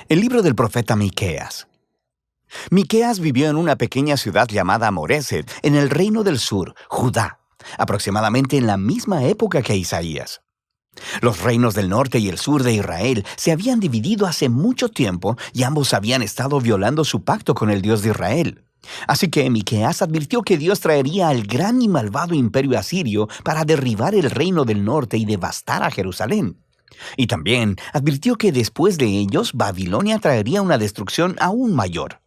El libro del profeta Miqueas. Miqueas vivió en una pequeña ciudad llamada Moreset, en el reino del sur, Judá, aproximadamente en la misma época que Isaías. Los reinos del norte y el sur de Israel se habían dividido hace mucho tiempo y ambos habían estado violando su pacto con el Dios de Israel. Así que Miqueas advirtió que Dios traería al gran y malvado imperio asirio para derribar el reino del norte y devastar a Jerusalén. Y también advirtió que después de ellos, Babilonia traería una destrucción aún mayor.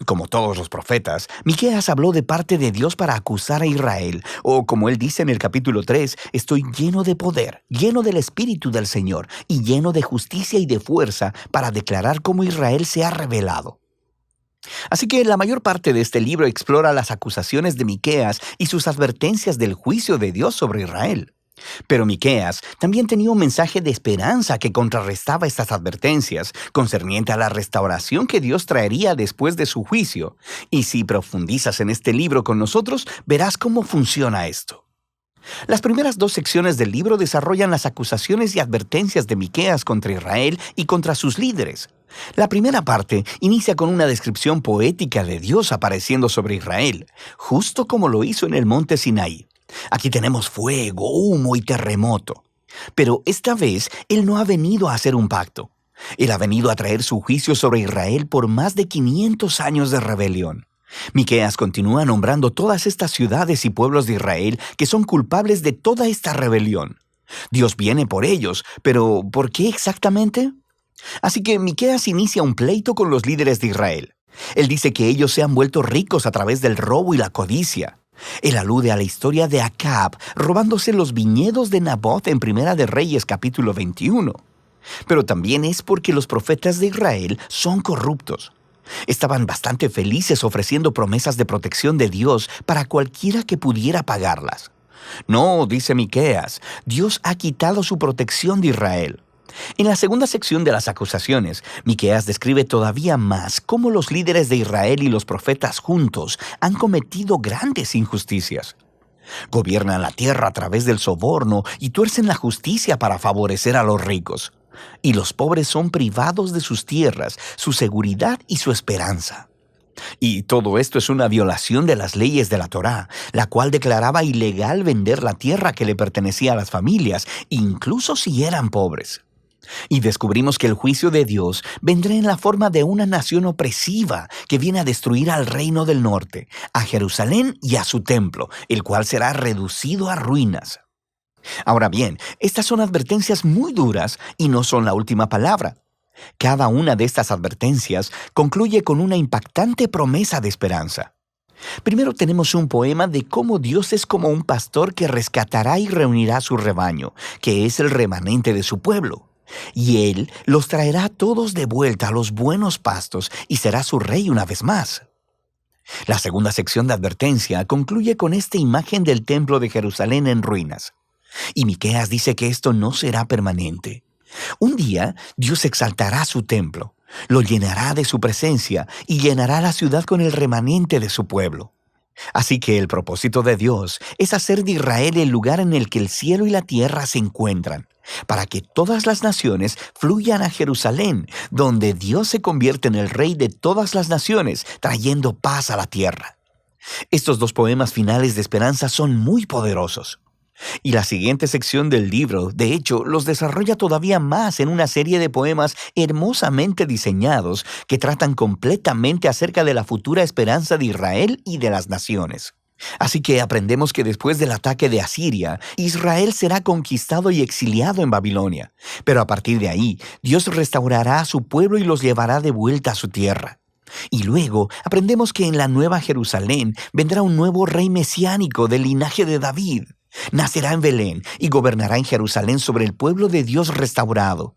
Como todos los profetas, Miqueas habló de parte de Dios para acusar a Israel, o como él dice en el capítulo 3, estoy lleno de poder, lleno del Espíritu del Señor, y lleno de justicia y de fuerza para declarar cómo Israel se ha rebelado. Así que la mayor parte de este libro explora las acusaciones de Miqueas y sus advertencias del juicio de Dios sobre Israel. Pero Miqueas también tenía un mensaje de esperanza que contrarrestaba estas advertencias, concerniente a la restauración que Dios traería después de su juicio. Y si profundizas en este libro con nosotros, verás cómo funciona esto. Las primeras dos secciones del libro desarrollan las acusaciones y advertencias de Miqueas contra Israel y contra sus líderes. La primera parte inicia con una descripción poética de Dios apareciendo sobre Israel, justo como lo hizo en el monte Sinaí. Aquí tenemos fuego, humo y terremoto. Pero esta vez Él no ha venido a hacer un pacto. Él ha venido a traer su juicio sobre Israel por más de 500 años de rebelión. Miqueas continúa nombrando todas estas ciudades y pueblos de Israel que son culpables de toda esta rebelión. Dios viene por ellos, pero ¿por qué exactamente? Así que Miqueas inicia un pleito con los líderes de Israel. Él dice que ellos se han vuelto ricos a través del robo y la codicia. Él alude a la historia de Acab robándose los viñedos de Nabot en Primera de Reyes capítulo 21. Pero también es porque los profetas de Israel son corruptos. Estaban bastante felices ofreciendo promesas de protección de Dios para cualquiera que pudiera pagarlas. No, dice Miqueas, Dios ha quitado su protección de Israel. En la segunda sección de las acusaciones, Miqueas describe todavía más cómo los líderes de Israel y los profetas juntos han cometido grandes injusticias. Gobiernan la tierra a través del soborno y tuercen la justicia para favorecer a los ricos. Y los pobres son privados de sus tierras, su seguridad y su esperanza. Y todo esto es una violación de las leyes de la Torá, la cual declaraba ilegal vender la tierra que le pertenecía a las familias, incluso si eran pobres. Y descubrimos que el juicio de Dios vendrá en la forma de una nación opresiva que viene a destruir al reino del norte, a Jerusalén y a su templo, el cual será reducido a ruinas. Ahora bien, estas son advertencias muy duras y no son la última palabra. Cada una de estas advertencias concluye con una impactante promesa de esperanza. Primero tenemos un poema de cómo Dios es como un pastor que rescatará y reunirá su rebaño, que es el remanente de su pueblo. Y Él los traerá todos de vuelta a los buenos pastos y será su rey una vez más. La segunda sección de advertencia concluye con esta imagen del templo de Jerusalén en ruinas. Y Miqueas dice que esto no será permanente. Un día Dios exaltará su templo, lo llenará de su presencia y llenará la ciudad con el remanente de su pueblo. Así que el propósito de Dios es hacer de Israel el lugar en el que el cielo y la tierra se encuentran, para que todas las naciones fluyan a Jerusalén, donde Dios se convierte en el rey de todas las naciones, trayendo paz a la tierra. Estos dos poemas finales de esperanza son muy poderosos. Y la siguiente sección del libro, de hecho, los desarrolla todavía más en una serie de poemas hermosamente diseñados que tratan completamente acerca de la futura esperanza de Israel y de las naciones. Así que aprendemos que después del ataque de Asiria, Israel será conquistado y exiliado en Babilonia. Pero a partir de ahí, Dios restaurará a su pueblo y los llevará de vuelta a su tierra. Y luego aprendemos que en la Nueva Jerusalén vendrá un nuevo rey mesiánico del linaje de David. Nacerá en Belén y gobernará en Jerusalén sobre el pueblo de Dios restaurado.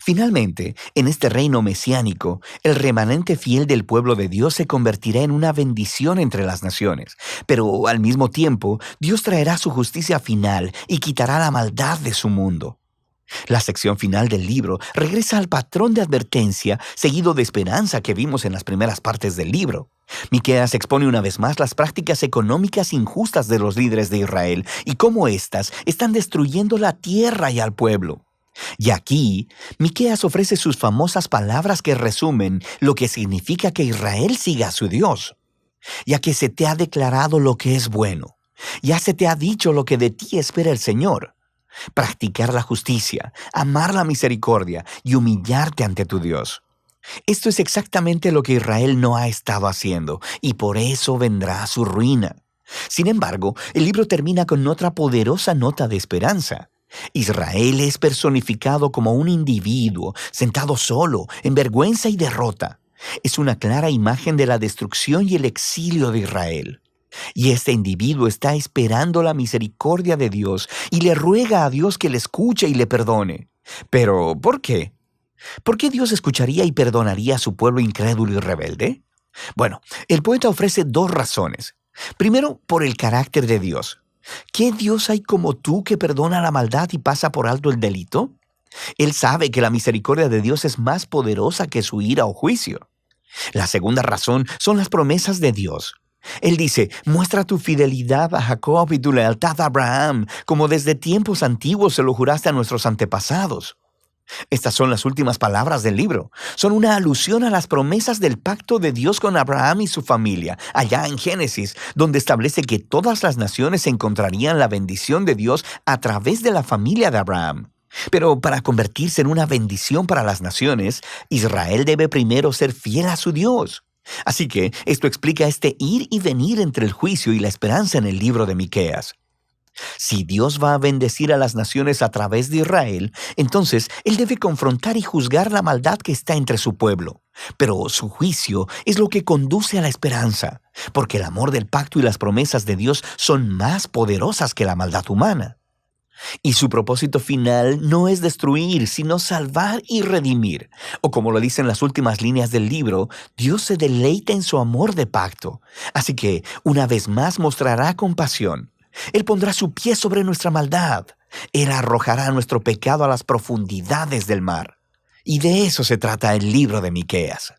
Finalmente, en este reino mesiánico, el remanente fiel del pueblo de Dios se convertirá en una bendición entre las naciones. Pero al mismo tiempo, Dios traerá su justicia final y quitará la maldad de su mundo. La sección final del libro regresa al patrón de advertencia seguido de esperanza que vimos en las primeras partes del libro. Miqueas expone una vez más las prácticas económicas injustas de los líderes de Israel y cómo éstas están destruyendo la tierra y al pueblo. Y aquí, Miqueas ofrece sus famosas palabras que resumen lo que significa que Israel siga a su Dios. Ya que se te ha declarado lo que es bueno, ya se te ha dicho lo que de ti espera el Señor. Practicar la justicia, amar la misericordia y humillarte ante tu Dios. Esto es exactamente lo que Israel no ha estado haciendo, y por eso vendrá su ruina. Sin embargo, el libro termina con otra poderosa nota de esperanza. Israel es personificado como un individuo, sentado solo, en vergüenza y derrota. Es una clara imagen de la destrucción y el exilio de Israel. Y este individuo está esperando la misericordia de Dios y le ruega a Dios que le escuche y le perdone. Pero, ¿por qué? ¿Por qué Dios escucharía y perdonaría a su pueblo incrédulo y rebelde? Bueno, el poeta ofrece dos razones. Primero, por el carácter de Dios. ¿Qué Dios hay como tú que perdona la maldad y pasa por alto el delito? Él sabe que la misericordia de Dios es más poderosa que su ira o juicio. La segunda razón son las promesas de Dios. Él dice, muestra tu fidelidad a Jacob y tu lealtad a Abraham, como desde tiempos antiguos se lo juraste a nuestros antepasados. Estas son las últimas palabras del libro. Son una alusión a las promesas del pacto de Dios con Abraham y su familia, allá en Génesis, donde establece que todas las naciones encontrarían la bendición de Dios a través de la familia de Abraham. Pero para convertirse en una bendición para las naciones, Israel debe primero ser fiel a su Dios. Así que esto explica este ir y venir entre el juicio y la esperanza en el libro de Miqueas. Si Dios va a bendecir a las naciones a través de Israel, entonces Él debe confrontar y juzgar la maldad que está entre su pueblo. Pero su juicio es lo que conduce a la esperanza, porque el amor del pacto y las promesas de Dios son más poderosas que la maldad humana. Y su propósito final no es destruir, sino salvar y redimir. O como lo dicen las últimas líneas del libro, Dios se deleita en su amor de pacto. Así que, una vez más mostrará compasión. Él pondrá su pie sobre nuestra maldad. Él arrojará nuestro pecado a las profundidades del mar. Y de eso se trata el libro de Miqueas.